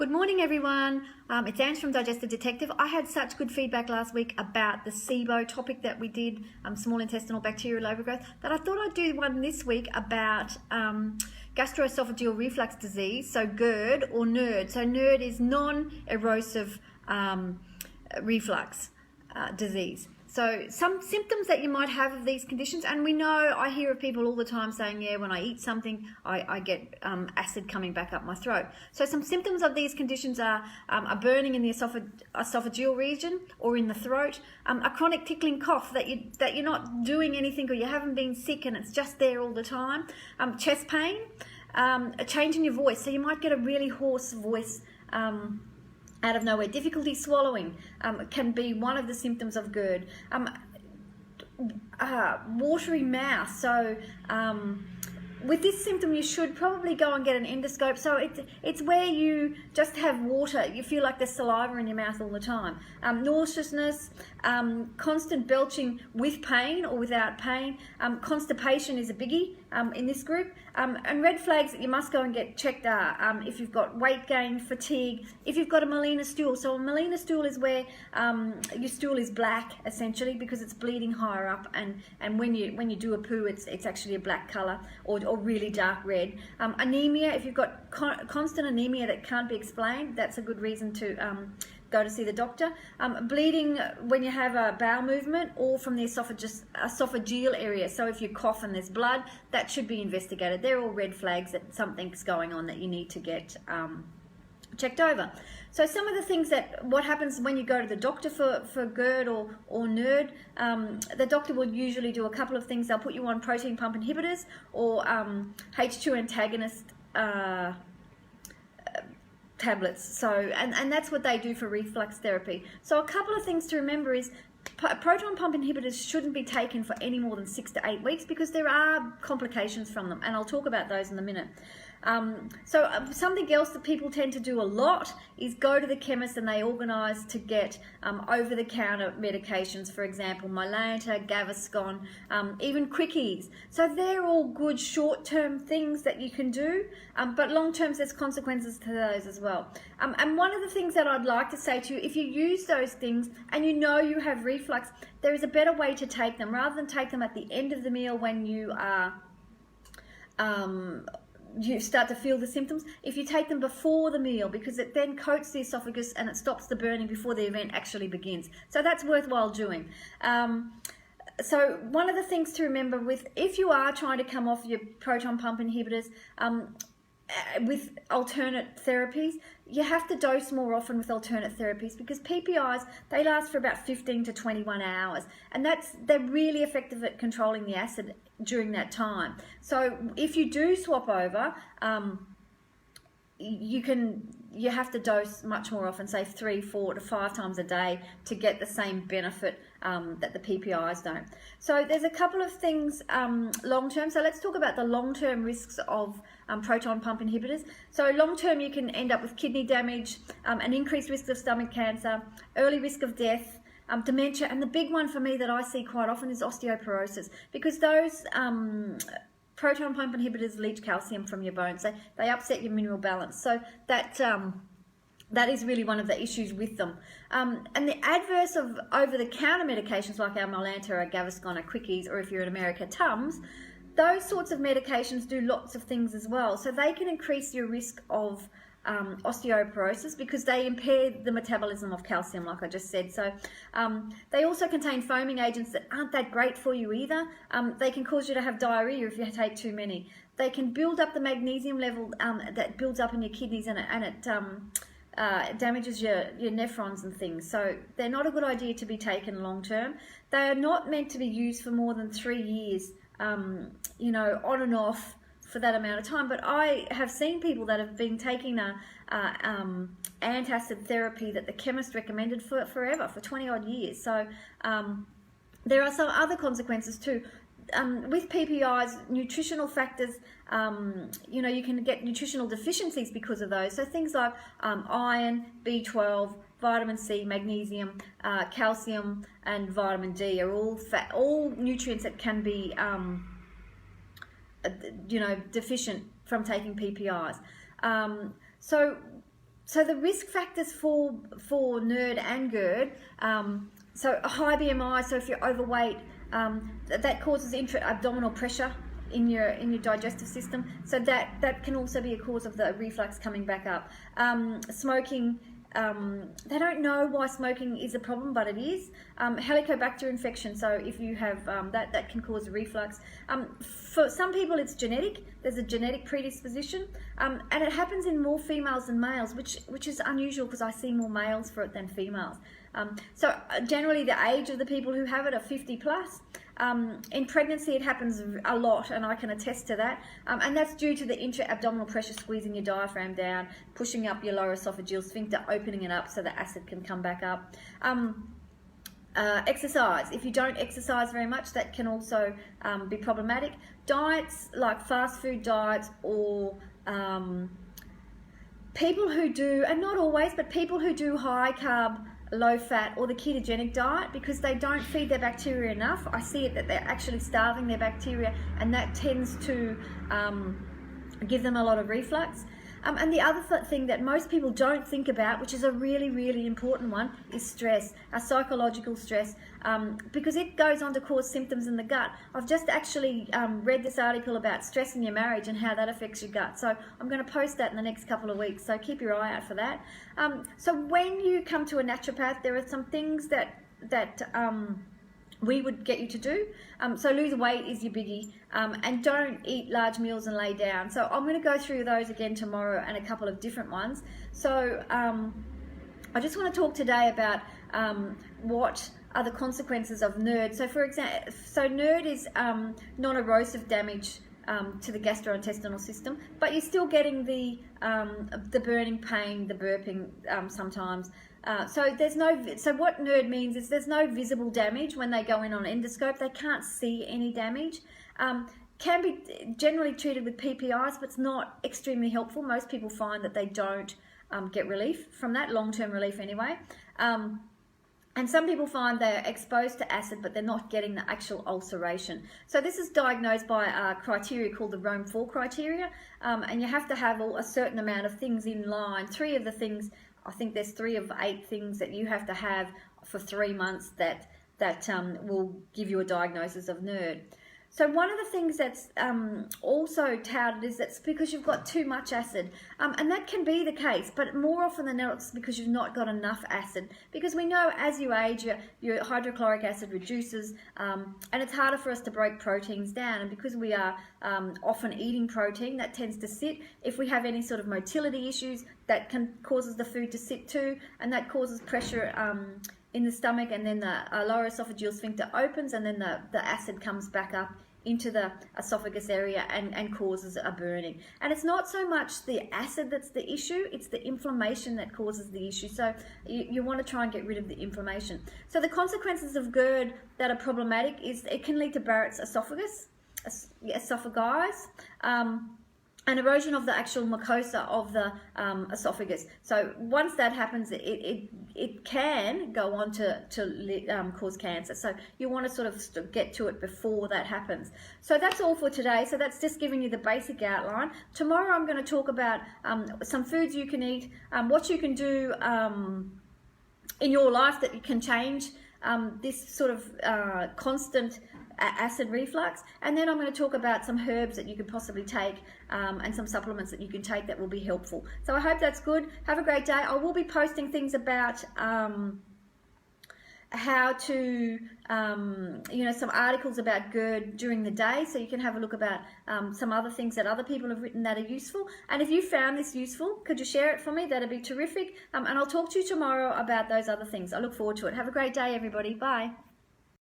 Good morning, everyone. It's Ange from Digestive Detective. I had such good feedback last week about the SIBO topic that we did, small intestinal bacterial overgrowth, that I thought I'd do one this week about gastro-oesophageal reflux disease, so GERD or NERD. So NERD is non-erosive reflux disease. So some symptoms that you might have of these conditions, and we know, I hear of people all the time saying, yeah, when I eat something, I get acid coming back up my throat. So some symptoms of these conditions are a burning in the esophageal region or in the throat, a chronic tickling cough that you're not doing anything or you haven't been sick and it's just there all the time, chest pain, a change in your voice. So you might get a really hoarse voice out of nowhere. Difficulty swallowing can be one of the symptoms of GERD. Watery mouth. So with this symptom, you should probably go and get an endoscope. So it's where you just have water. You feel like there's saliva in your mouth all the time. Nauseousness, constant belching with pain or without pain. Constipation is a biggie in this group. And red flags that you must go and get checked are if you've got weight gain, fatigue, if you've got a melena stool. So a melena stool is where your stool is black, essentially, because it's bleeding higher up, and when you do a poo, it's actually a black colour or really dark red. Anemia, if you've got constant anemia that can't be explained, that's a good reason to go to see the doctor. Bleeding when you have a bowel movement or from the esophageal area. So if you cough and there's blood, that should be investigated. They're all red flags that something's going on that you need to get checked over. So some of the things what happens when you go to the doctor for GERD or NERD, the doctor will usually do a couple of things. They'll put you on protein pump inhibitors or H2 antagonist tablets. So and that's what they do for reflux therapy. So a couple of things to remember is proton pump inhibitors shouldn't be taken for any more than 6 to 8 weeks because there are complications from them, and I'll talk about those in a minute. Something else that people tend to do a lot is go to the chemist and they organise to get over-the-counter medications, for example, Mylanta, Gaviscon, even quickies. So they're all good short-term things that you can do, but long-term there's consequences to those as well. And one of the things that I'd like to say to you, if you use those things and you know you have reflux, there is a better way to take them. Rather than take them at the end of the meal when you are you start to feel the symptoms, if you take them before the meal, because it then coats the esophagus and it stops the burning before the event actually begins. So that's worthwhile doing. So one of the things to remember if you are trying to come off your proton pump inhibitors, with alternate therapies, you have to dose more often with alternate therapies because PPIs, they last for about 15 to 21 hours, and they're really effective at controlling the acid during that time. So if you do swap over, you have to dose much more often, say 3, 4 to 5 times a day to get the same benefit that the PPIs don't. So there's a couple of things long-term. So let's talk about the long-term risks of proton pump inhibitors. So long-term you can end up with kidney damage, an increased risk of stomach cancer, early risk of death, dementia, and the big one for me that I see quite often is osteoporosis, because those proton pump inhibitors leach calcium from your bones. They upset your mineral balance. So that is really one of the issues with them. And the adverse of over-the-counter medications like our Mylanta or Gaviscon or quickies, or if you're in America, Tums, those sorts of medications do lots of things as well. So they can increase your risk of osteoporosis because they impair the metabolism of calcium, like I just said. So they also contain foaming agents that aren't that great for you either. They can cause you to have diarrhea if you take too many. They can build up the magnesium level that builds up in your kidneys, and it damages your nephrons and things. So they're not a good idea to be taken long term. They are not meant to be used for more than 3 years, on and off for that amount of time. But I have seen people that have been taking antacid therapy that the chemist recommended for forever, for 20 odd years. So there are some other consequences too. With PPIs, nutritional factors, you can get nutritional deficiencies because of those. So things like iron, B12, vitamin C, magnesium, calcium, and vitamin D are all nutrients that can be deficient from taking PPIs. So So the risk factors for NERD and GERD, so a high BMI, so if you're overweight, that causes intra-abdominal pressure in your digestive system, so that can also be a cause of the reflux coming back up. Smoking, they don't know why smoking is a problem, but it is. Helicobacter infection, so if you have that can cause reflux. For some people it's genetic, there's a genetic predisposition, and it happens in more females than males, which is unusual because I see more males for it than females. So generally the age of the people who have it are 50 plus. In pregnancy it happens a lot, and I can attest to that, and that's due to the intra-abdominal pressure squeezing your diaphragm down, pushing up your lower esophageal sphincter, opening it up so the acid can come back up. Exercise, if you don't exercise very much, that can also be problematic. Diets like fast food diets, or people who do, and not always, but people who do high carb, low fat, or the ketogenic diet, because they don't feed their bacteria enough. I see it that they're actually starving their bacteria, and that tends to give them a lot of reflux. And the other thing that most people don't think about, which is a really, really important one, is stress, psychological stress, because it goes on to cause symptoms in the gut. I've just actually read this article about stress in your marriage and how that affects your gut. So I'm going to post that in the next couple of weeks, so keep your eye out for that. So when you come to a naturopath, there are some things that we would get you to do. So lose weight is your biggie, and don't eat large meals and lay down. So I'm going to go through those again tomorrow, and a couple of different ones. So I just want to talk today about what are the consequences of NERD. So for example, NERD is non-erosive damage to the gastrointestinal system, but you're still getting the burning pain, the burping sometimes. So what NERD means is there's no visible damage when they go in on endoscope. They can't see any damage. Can be generally treated with PPIs, but it's not extremely helpful. Most people find that they don't get relief from that, long-term relief anyway. And some people find they're exposed to acid, but they're not getting the actual ulceration. So this is diagnosed by a criteria called the Rome 4 criteria, and you have to have a certain amount of things in line. 3 of the things, I think there's 3 of 8 things that you have to have for 3 months that will give you a diagnosis of NERD. So one of the things that's also touted is that's because you've got too much acid, and that can be the case, but more often than not it's because you've not got enough acid, because we know as you age your hydrochloric acid reduces, and it's harder for us to break proteins down, and because we are often eating protein, that tends to sit. If we have any sort of motility issues, that causes the food to sit too, and that causes pressure in the stomach, and then the lower esophageal sphincter opens, and then the acid comes back up into the esophagus area and causes a burning. And it's not so much the acid that's the issue, it's the inflammation that causes the issue. So you want to try and get rid of the inflammation. So the consequences of GERD that are problematic is it can lead to Barrett's esophagus, esophagitis, an erosion of the actual mucosa of the esophagus. So once that happens, it can go on to cause cancer. So you want to sort of get to it before that happens. So that's all for today. So that's just giving you the basic outline. Tomorrow I'm going to talk about some foods you can eat, what you can do in your life that you can change this sort of constant acid reflux, and then I'm going to talk about some herbs that you could possibly take and some supplements that you can take that will be helpful. So I hope that's good. Have a great day. I will be posting things about how to, some articles about GERD during the day, so you can have a look about some other things that other people have written that are useful. And if you found this useful, could you share it for me? That'd be terrific. And I'll talk to you tomorrow about those other things. I look forward to it. Have a great day, everybody. Bye.